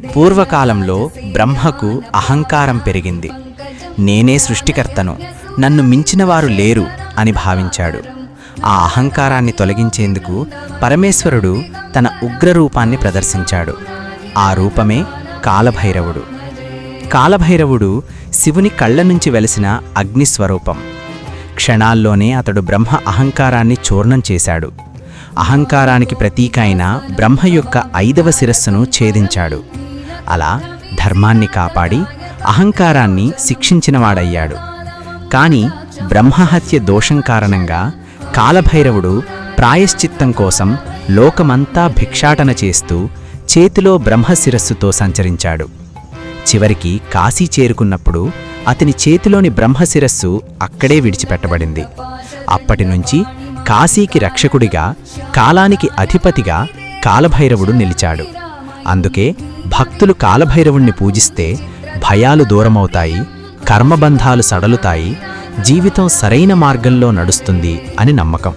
పూర్వకాలంలో బ్రహ్మకు అహంకారం పెరిగింది. నేనే సృష్టికర్తను, నన్ను మించినవారు లేరు అని భావించాడు. ఆ అహంకారాన్ని తొలగించేందుకు పరమేశ్వరుడు తన ఉగ్రరూపాన్ని ప్రదర్శించాడు. ఆ రూపమే కాలభైరవుడు. కాలభైరవుడు శివుని కళ్ళ నుంచి వెలిసిన అగ్నిస్వరూపం. క్షణాల్లోనే అతడు బ్రహ్మ అహంకారాన్ని చూర్ణం చేశాడు. అహంకారానికి ప్రతీక అయిన బ్రహ్మ యొక్క 5వ శిరస్సును ఛేదించాడు. అలా ధర్మాన్ని కాపాడి అహంకారాన్ని శిక్షించినవాడయ్యాడు. కాని బ్రహ్మహత్య దోషం కారణంగా కాలభైరవుడు ప్రాయశ్చిత్తం కోసం లోకమంతా భిక్షాటన చేస్తూ చేతిలో బ్రహ్మశిరస్సుతో సంచరించాడు. చివరికి కాశీ చేరుకున్నప్పుడు అతని చేతిలోని బ్రహ్మశిరస్సు అక్కడే విడిచిపెట్టబడింది. అప్పటినుంచి కాశీకి రక్షకుడిగా, కాలానికి అధిపతిగా కాలభైరవుడు నిలిచాడు. అందుకే భక్తులు కాలభైరవుణ్ణి పూజిస్తే భయాలు దూరమవుతాయి, కర్మబంధాలు సడలుతాయి, జీవితం సరైన మార్గంలో నడుస్తుంది అని నమ్మకం.